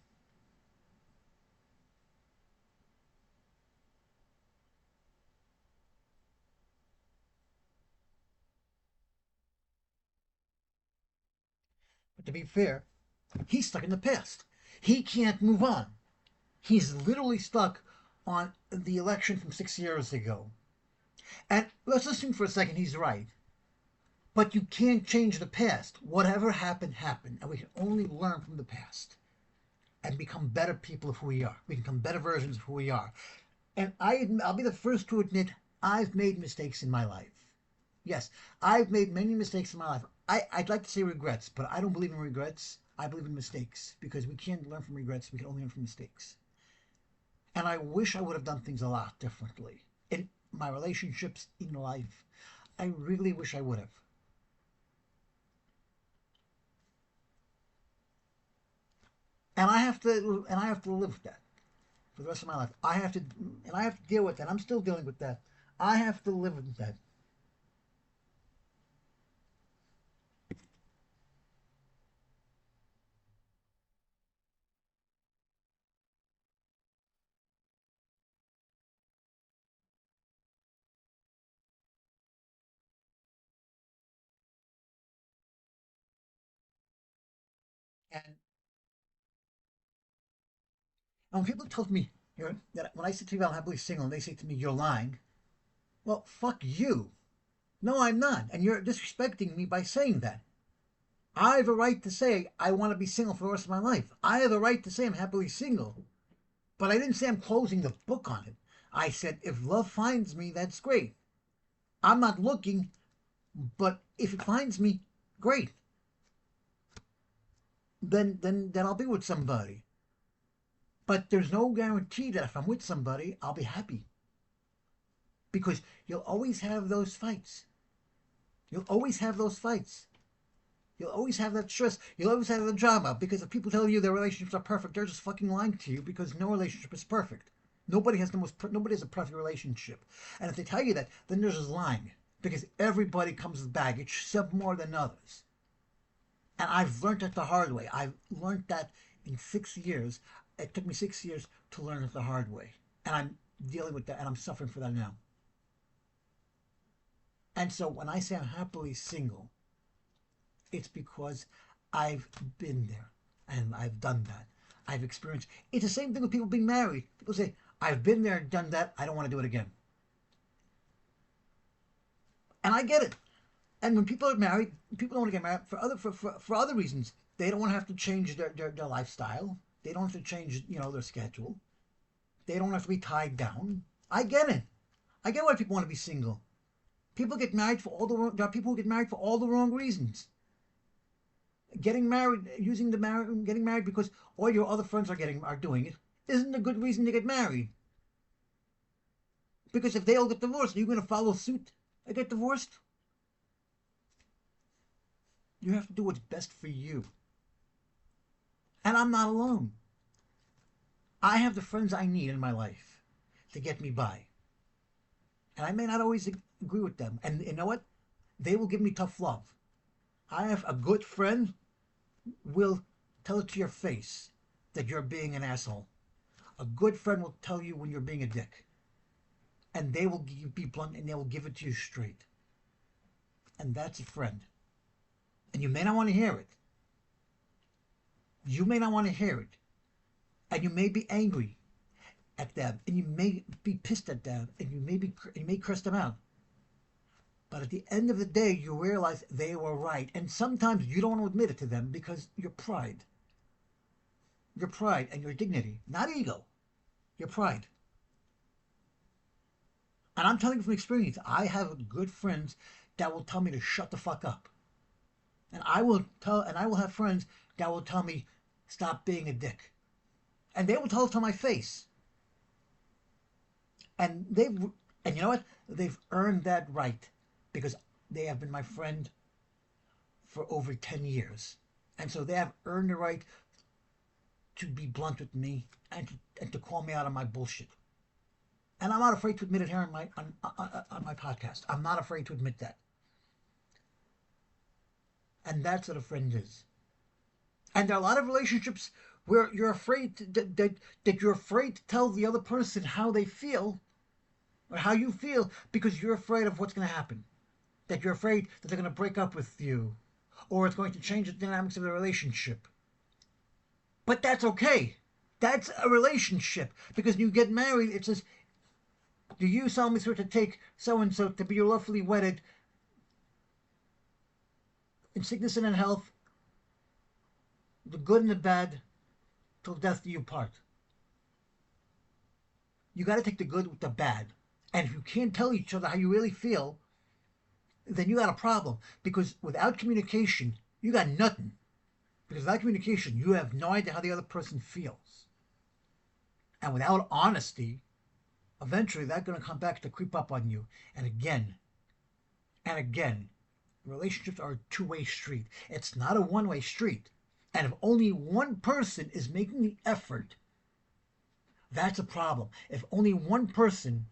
but to be fair, he's stuck in the past. He can't move on. He's literally stuck on the election from 6 years ago. And let's assume for a second he's right. But you can't change the past. Whatever happened, happened. And we can only learn from the past and become better people of who we are. We can become better versions of who we are. And I'll be the first to admit I've made mistakes in my life. Yes, I've made many mistakes in my life. I'd like to say regrets, but I don't believe in regrets. I believe in mistakes because we can't learn from regrets. We can only learn from mistakes. And I wish I would have done things a lot differently in my relationships, in life. I really wish I would have. And I have to live with that for the rest of my life. I have to deal with that. I'm still dealing with that. I have to live with that. And when people tell me that when I say to you I'm happily single, and they say to me you're lying, well, fuck you. No, I'm not, and you're disrespecting me by saying that. I have a right to say I want to be single for the rest of my life. I have a right to say I'm happily single, but I didn't say I'm closing the book on it. I said if love finds me, that's great. I'm not looking, but if it finds me, great. Then I'll be with somebody. But there's no guarantee that if I'm with somebody, I'll be happy. Because you'll always have those fights. You'll always have those fights. You'll always have that stress. You'll always have the drama. Because if people tell you their relationships are perfect, they're just fucking lying to you because no relationship is perfect. Nobody has a perfect relationship. And if they tell you that, then they're just lying. Because everybody comes with baggage, some more than others. And I've learned that the hard way. I've learned that in 6 years. It took me 6 years to learn it the hard way. And I'm dealing with that and I'm suffering for that now. And so when I say I'm happily single, it's because I've been there and I've done that. I've experienced. It's the same thing with people being married. People say, I've been there and done that. I don't want to do it again. And I get it. And when people are married, people don't want to get married for other reasons. They don't want to have to change their lifestyle. They don't have to change, their schedule. They don't have to be tied down. I get it. I get why people want to be single. People get married for all the wrong. There are people who get married for all the wrong reasons. Getting married because all your other friends are doing it isn't a good reason to get married. Because if they all get divorced, are you going to follow suit and get divorced? You have to do what's best for you. And I'm not alone. I have the friends I need in my life to get me by. And I may not always agree with them. And you know what? They will give me tough love. I have a good friend will tell it to your face that you're being an asshole. A good friend will tell you when you're being a dick. And they will be blunt and they will give it to you straight. And that's a friend. And you may not want to hear it. You may not want to hear it. And you may be angry at them. And you may be pissed at them. And you may curse them out. But at the end of the day, you realize they were right. And sometimes you don't want to admit it to them because your pride. Your pride and your dignity. Not ego. Your pride. And I'm telling you from experience, I have good friends that will tell me to shut the fuck up. And I will have friends that will tell me, stop being a dick. And they will tell it to my face. And you know what? They've earned that right because they have been my friend for over 10 years. And so they have earned the right to be blunt with me and to call me out on my bullshit. And I'm not afraid to admit it here on my podcast. I'm not afraid to admit that. And that's what a friend is. And there are a lot of relationships where you're afraid that you're afraid to tell the other person how they feel or how you feel because you're afraid of what's going to happen. That you're afraid that they're going to break up with you or it's going to change the dynamics of the relationship. But that's okay. That's a relationship. Because when you get married, it says, do you solemnly swear to take so-and-so to be your lawfully wedded in sickness and in health, the good and the bad, till death do you part. You got to take the good with the bad. And if you can't tell each other how you really feel, then you got a problem. Because without communication, you got nothing. Because without communication, you have no idea how the other person feels. And without honesty, eventually that's going to come back to creep up on you. And again, relationships are a two-way street. It's not a one-way street. And if only one person is making the effort, that's a problem. If only one person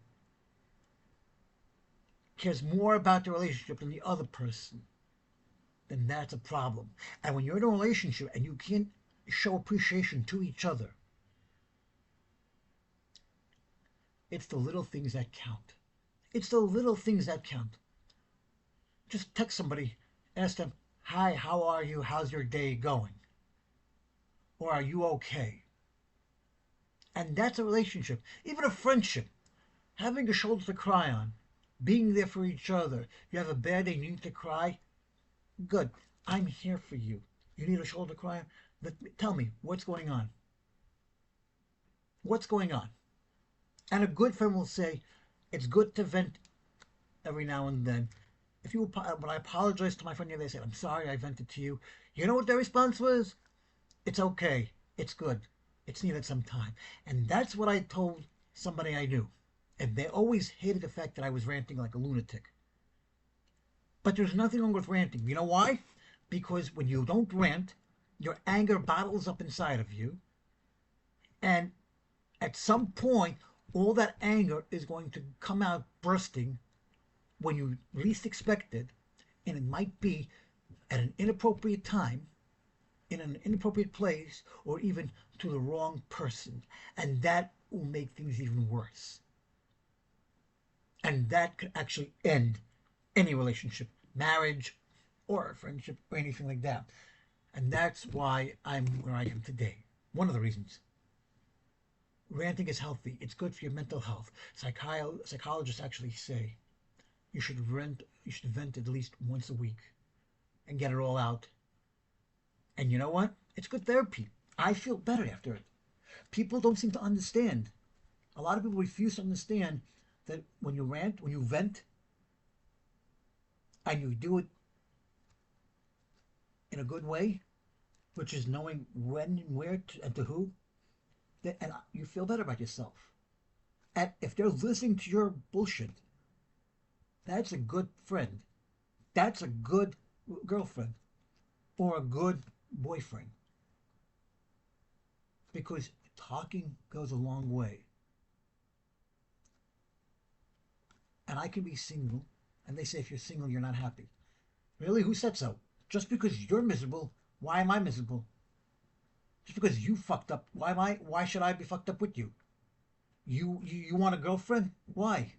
cares more about the relationship than the other person, then that's a problem. And when you're in a relationship and you can't show appreciation to each other, it's the little things that count. It's the little things that count. Just text somebody, ask them, hi, how are you? How's your day going? Or are you okay? And that's a relationship. Even a friendship. Having a shoulder to cry on. Being there for each other. You have a bad day and you need to cry. Good. I'm here for you. You need a shoulder to cry on? Tell me, what's going on? What's going on? And a good friend will say, it's good to vent every now and then. When I apologized to my friend the other day, I said, I'm sorry I vented to you. You know what their response was? It's okay. It's good. It's needed some time. And that's what I told somebody I knew. And they always hated the fact that I was ranting like a lunatic. But there's nothing wrong with ranting. You know why? Because when you don't rant, your anger bottles up inside of you. And at some point, all that anger is going to come out bursting when you least expect it. And it might be at an inappropriate time, in an inappropriate place, or even to the wrong person. And that will make things even worse. And that could actually end any relationship, marriage, or a friendship, or anything like that. And that's why I'm where I am today. One of the reasons. Ranting is healthy. It's good for your mental health. Psychologists actually say you should vent at least once a week and get it all out. And you know what? It's good therapy. I feel better after it. People don't seem to understand. A lot of people refuse to understand that when you rant, when you vent, and you do it in a good way, which is knowing when and where and to who, and you feel better about yourself. And if they're listening to your bullshit, that's a good friend. That's a good girlfriend. or a good boyfriend, because talking goes a long way. And I can be single, and they say if you're single, you're not happy. Really? Who said so? Just because you're miserable, why am I miserable? Just because you fucked up, why am I? Why should I be fucked up with you? You want a girlfriend? Why?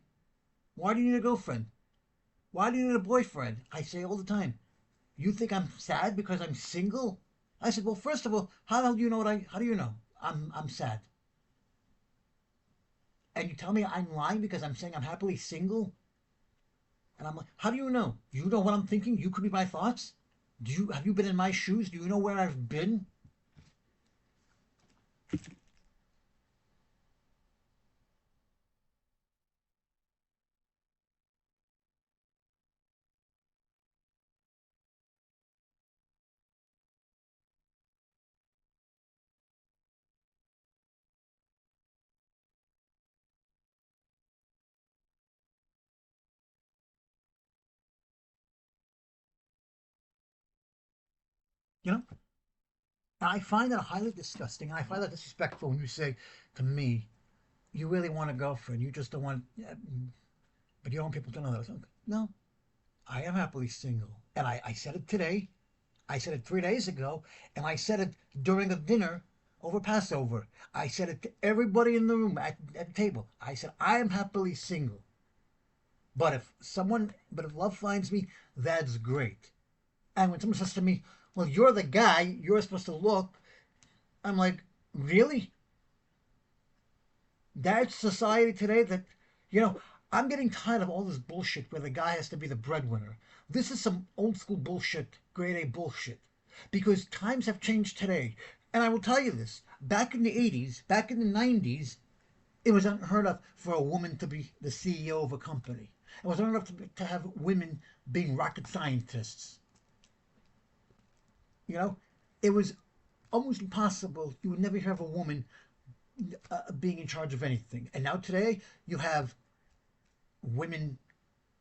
Why do you need a girlfriend? Why do you need a boyfriend? I say all the time. You think I'm sad because I'm single? I said, well, first of all, how the hell do you know what I? How do you know I'm sad? And you tell me I'm lying because I'm saying I'm happily single? And I'm like, how do you know? You know what I'm thinking? You could be my thoughts. Do you have you been in my shoes? Do you know where I've been? You know, and I find that highly disgusting, and I find that disrespectful when you say to me, "You really want a girlfriend? You just don't want, but you don't want people to know that." No, I am happily single, and I said it today. I said it 3 days ago, and I said it during a dinner over Passover. I said it to everybody in the room at the table. I said I am happily single, but if love finds me, that's great. And when someone says to me, "Well, you're the guy. You're supposed to look," I'm like, "Really? That's society today? That I'm getting tired of all this bullshit where the guy has to be the breadwinner. This is some old school bullshit, grade A bullshit. Because times have changed today. And I will tell you this: back in the 80s, back in the 90s, it was unheard of for a woman to be the CEO of a company. It was unheard of to have women being rocket scientists. You know, it was almost impossible. You would never hear of a woman being in charge of anything. And now today, you have women.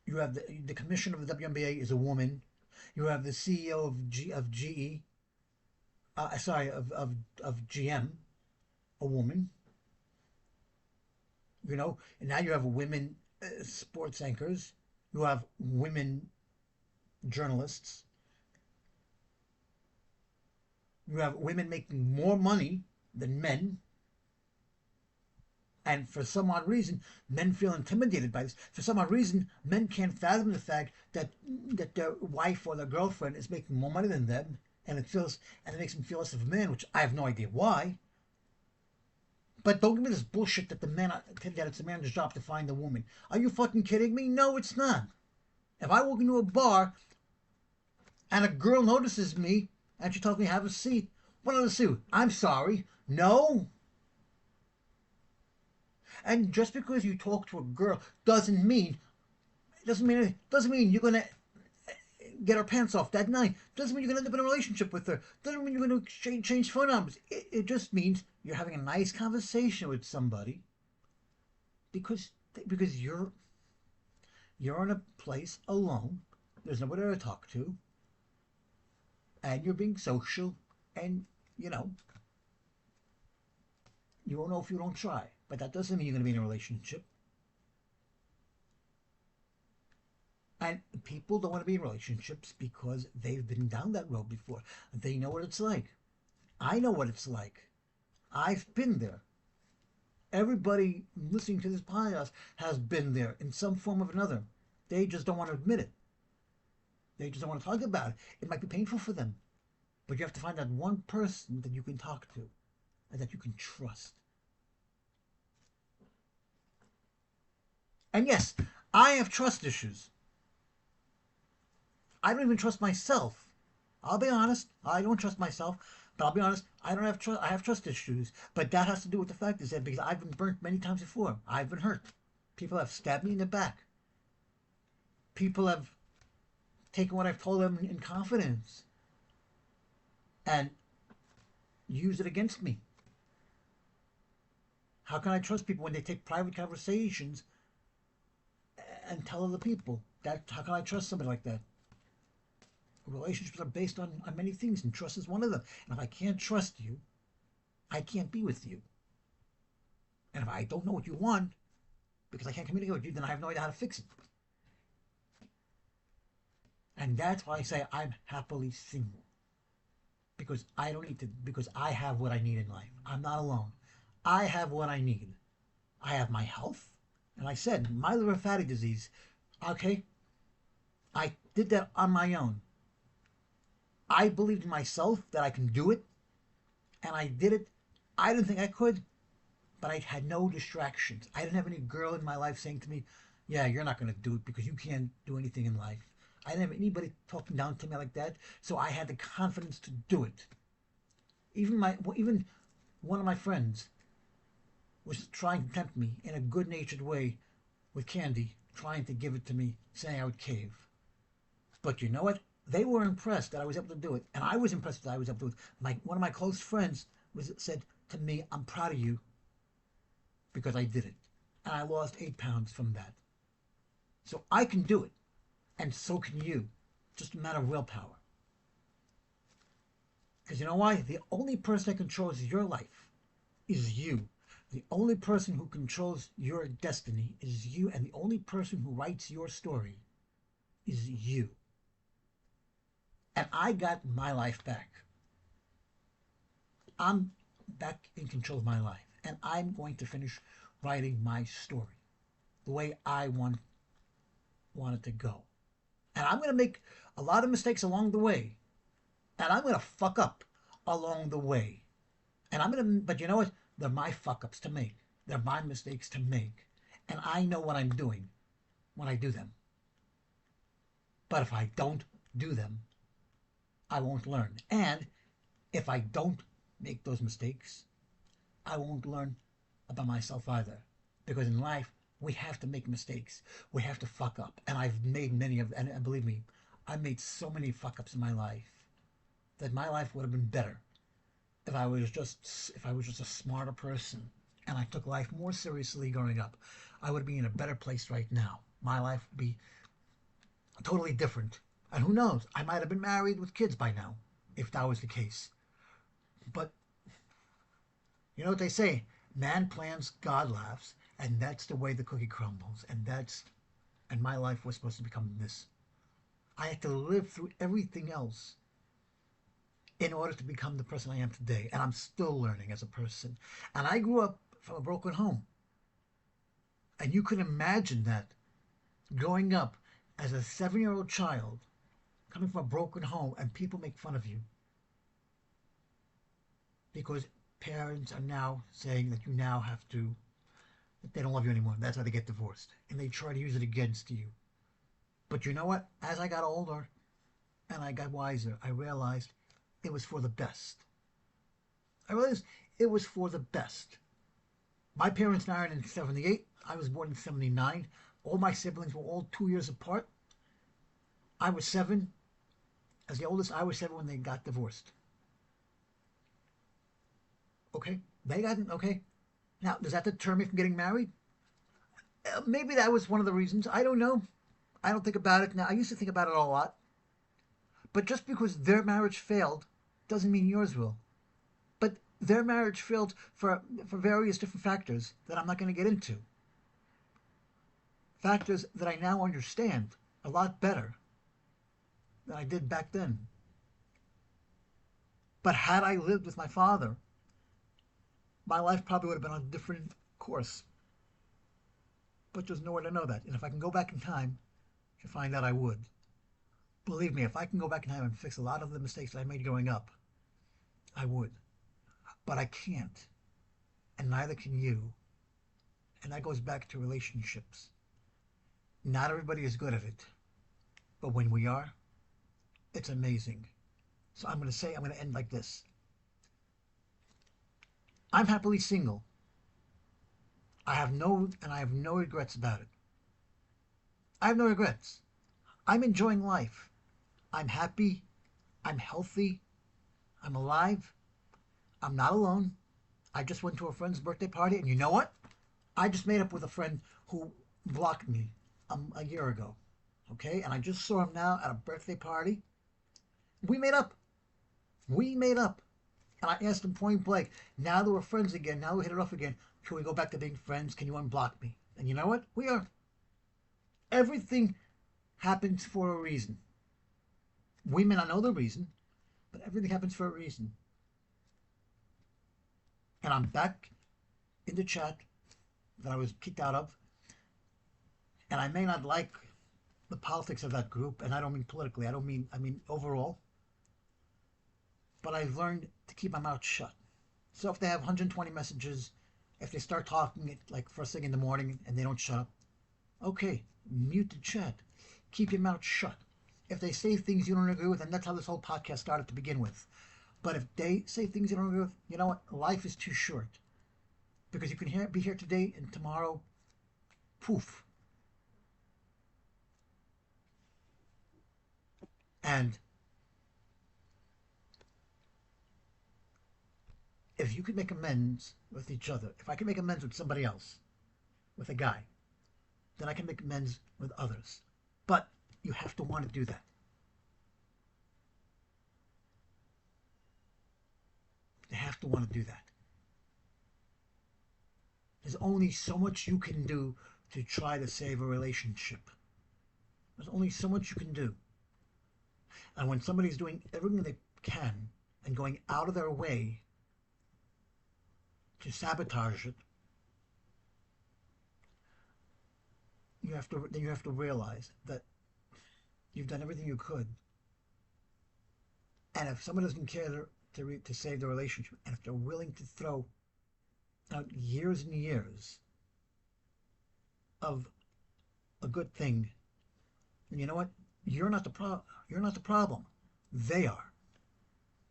You have the commissioner of the WNBA is a woman. You have the CEO of GE. Sorry, of GM, a woman. And now you have women sports anchors. You have women journalists. You have women making more money than men. And for some odd reason, men feel intimidated by this. For some odd reason, men can't fathom the fact that their wife or their girlfriend is making more money than them, and it makes them feel less of a man, which I have no idea why. But don't give me this bullshit that it's a man's job to find a woman. Are you fucking kidding me? No, it's not. If I walk into a bar and a girl notices me and she tells me have a seat, what does I do? I'm sorry. No. And just because you talk to a girl doesn't mean you're gonna get her pants off that night. Doesn't mean you're gonna end up in a relationship with her. Doesn't mean you're gonna change phone numbers. It just means you're having a nice conversation with somebody because because you're in a place alone. There's nobody to talk to, and you're being social, and you know you won't know if you don't try. But that doesn't mean you're gonna be in a relationship. And people don't want to be in relationships because they've been down that road before. They know what it's like. I know what it's like. I've been there. Everybody listening to this podcast has been there in some form or another. They just don't want to admit it. They just don't want to talk about it. It might be painful for them, but you have to find that one person that you can talk to and that you can trust. And yes, I have trust issues. I don't even trust myself. I'll be honest. I don't trust myself. But I'll be honest. I don't have trust. I have trust issues. But that has to do with the fact is that because I've been burnt many times before. I've been hurt. People have stabbed me in the back. People have taken what I've told them in confidence and used it against me. How can I trust people when they take private conversations and tell other people? How can I trust somebody like that? Relationships are based on many things, and trust is one of them. And if I can't trust you, I can't be with you. And if I don't know what you want, because I can't communicate with you, then I have no idea how to fix it. And that's why I say I'm happily single. Because I don't need to, because I have what I need in life. I'm not alone. I have what I need. I have my health. And I said, my liver fatty disease, okay, I did that on my own. I believed in myself that I can do it, and I did it. I didn't think I could, but I had no distractions. I didn't have any girl in my life saying to me, yeah, you're not going to do it because you can't do anything in life. I didn't have anybody talking down to me like that, so I had the confidence to do it. Even one of my friends was trying to tempt me in a good-natured way with candy, trying to give it to me, saying I would cave. But you know what? They were impressed that I was able to do it, and I was impressed that I was able to do it. One of my close friends said to me, "I'm proud of you because I did it, and I lost 8 pounds from that. So I can do it, and so can you. Just a matter of willpower. Because you know why? The only person that controls your life is you. The only person who controls your destiny is you, and the only person who writes your story is you. And I got my life back. I'm back in control of my life, and I'm going to finish writing my story the way I want it to go. And I'm going to make a lot of mistakes along the way, and I'm going to fuck up along the way. But you know what? They're my fuck ups to make. They're my mistakes to make. And I know what I'm doing when I do them. But if I don't do them, I won't learn. And if I don't make those mistakes, I won't learn about myself either. Because in life, we have to make mistakes. We have to fuck up. And I've made many of them. And believe me, I've made so many fuck ups in my life that my life would have been better if I was just a smarter person and I took life more seriously growing up. I would be in a better place right now. My life would be totally different. And who knows? I might have been married with kids by now, if that was the case. But you know what they say? Man plans, God laughs, and that's the way the cookie crumbles. And my life was supposed to become this. I had to live through everything else in order to become the person I am today. And I'm still learning as a person. And I grew up from a broken home. And you can imagine that growing up as a 7-year-old child, coming from a broken home, and people make fun of you because parents are now saying that you now have to, that they don't love you anymore. That's why they get divorced. And they try to use it against you. But you know what? As I got older and I got wiser, I realized it was for the best. I realized it was for the best. My parents married in 78. I was born in 79. All my siblings were all 2 years apart. I was 7. As the oldest, I was 7 when they got divorced. Okay? They got, okay? Now, does that deter me from getting married? Maybe that was one of the reasons. I don't know. I don't think about it now. I used to think about it a lot. But just because their marriage failed doesn't mean yours will. But their marriage failed for various different factors that I'm not going to get into. Factors that I now understand a lot better than I did back then. But had I lived with my father, my life probably would have been on a different course. But there's nowhere to know that. And if I can go back in time to find out, I would. Believe me, if I can go back in time and fix a lot of the mistakes that I made growing up, I would. But I can't. And neither can you. And that goes back to relationships. Not everybody is good at it. But when we are, it's amazing. So I'm going to end like this. I'm happily single. I have no regrets about it. I have no regrets. I'm enjoying life. I'm happy. I'm healthy. I'm alive. I'm not alone. I just went to a friend's birthday party, and you know what? I just made up with a friend who blocked me a year ago. Okay? And I just saw him now at a birthday party. We made up. We made up. And I asked him point blank, now that we're friends again, now we hit it off again, can we go back to being friends? Can you unblock me? And you know what? We are. Everything happens for a reason. We may not know the reason, but everything happens for a reason. And I'm back in the chat that I was kicked out of. And I may not like the politics of that group, and I don't mean politically, I mean overall. But I've learned to keep my mouth shut. So if they have 120 messages, if they start talking at like first thing in the morning and they don't shut up, okay, mute the chat. Keep your mouth shut. If they say things you don't agree with, and that's how this whole podcast started to begin with. But if they say things you don't agree with, you know what? Life is too short. Because you can be here today and tomorrow, poof. And if you could make amends with each other, if I can make amends with somebody else, with a guy, then I can make amends with others. But you have to want to do that. You have to want to do that. There's only so much you can do to try to save a relationship. There's only so much you can do. And when somebody's doing everything they can and going out of their way to sabotage it, you have to realize that you've done everything you could. And if someone doesn't care to save the relationship, and if they're willing to throw out years and years of a good thing, then you know what? You're not the problem. They are.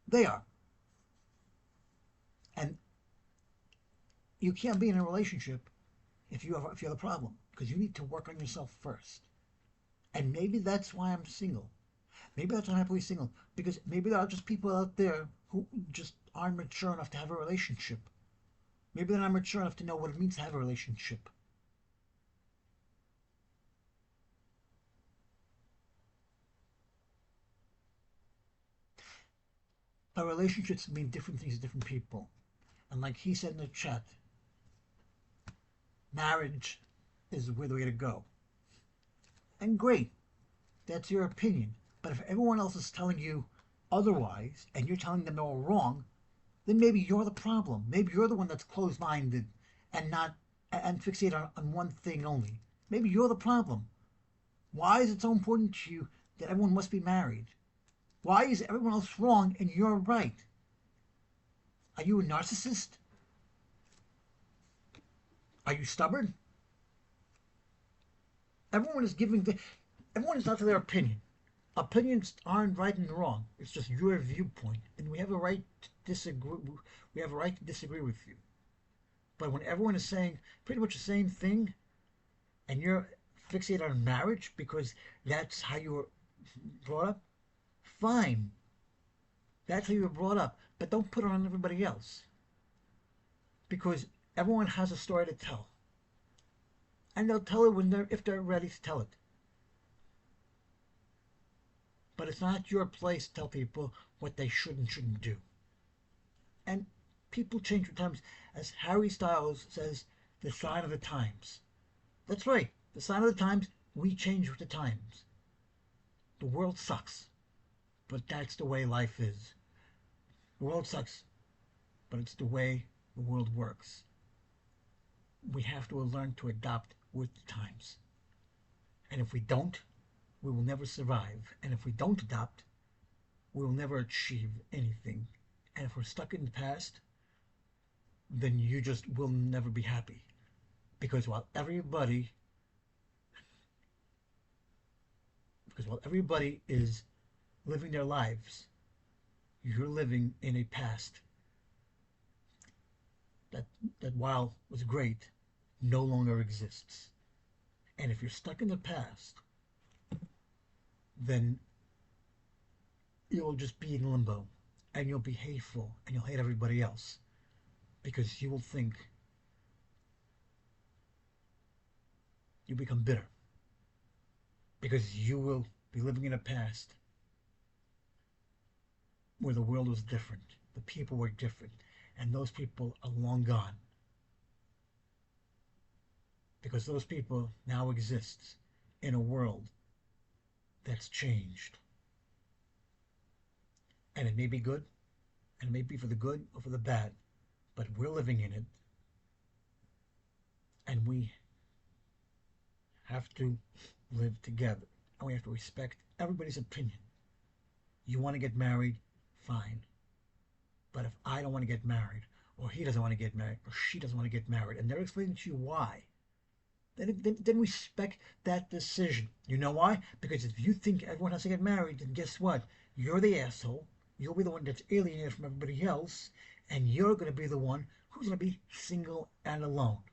They are. And you can't be in a relationship if you're the problem, because you need to work on yourself first. And maybe that's why I'm single. Maybe that's why I'm happily single, because maybe there are just people out there who just aren't mature enough to have a relationship. Maybe they're not mature enough to know what it means to have a relationship. But relationships mean different things to different people. And like he said in the chat, marriage is the way to go. And great, that's your opinion. But if everyone else is telling you otherwise, and you're telling them they're all wrong, then maybe you're the problem. Maybe you're the one that's closed-minded and not and fixated on one thing only. Maybe you're the problem. Why is it so important to you that everyone must be married? Why is everyone else wrong and you're right? Are you a narcissist? Are you stubborn? Everyone is everyone is out to their opinion. Opinions aren't right and wrong. It's just your viewpoint, and we have a right to disagree. We have a right to disagree with you. But when everyone is saying pretty much the same thing, and you're fixated on marriage because that's how you were brought up, fine. That's how you were brought up. But don't put it on everybody else. Because everyone has a story to tell. And they'll tell it if they're ready to tell it. But it's not your place to tell people what they should and shouldn't do. And people change with times. As Harry Styles says, the sign of the times. That's right. The sign of the times, we change with the times. The world sucks. But that's the way life is. The world sucks. But it's the way the world works. We have to learn to adapt with the times. And if we don't, we will never survive. And if we don't adapt, we will never achieve anything. And if we're stuck in the past, then you just will never be happy. Because while everybody is living their lives, you're living in a past that while was great, no longer exists. And if you're stuck in the past, then you'll just be in limbo, and you'll be hateful, and you'll hate everybody else, because you will think, you become bitter, because you will be living in a past where the world was different, the people were different, and those people are long gone because those people now exist in a world that's changed. And it may be good, and it may be for the good or for the bad, but we're living in it, and we have to live together, and we have to respect everybody's opinion. You want to get married, fine. But if I don't want to get married, or he doesn't want to get married, or she doesn't want to get married, and they're explaining to you why, then respect that decision. You know why? Because if you think everyone has to get married, then guess what? You're the asshole. You'll be the one that's alienated from everybody else, and you're going to be the one who's going to be single and alone.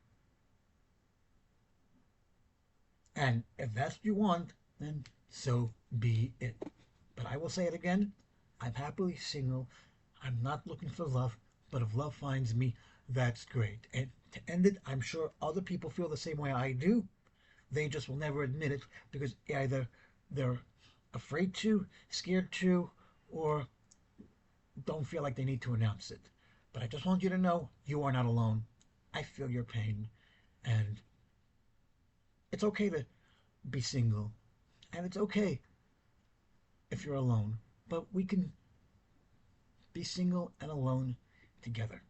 And if that's what you want, then so be it. But I will say it again, I'm happily single. I'm not looking for love, but if love finds me, that's great. And to end it, I'm sure other people feel the same way I do. They just will never admit it because either they're afraid to, scared to, or don't feel like they need to announce it. But I just want you to know you are not alone. I feel your pain, and it's okay to be single, and it's okay if you're alone. But we can be single and alone together.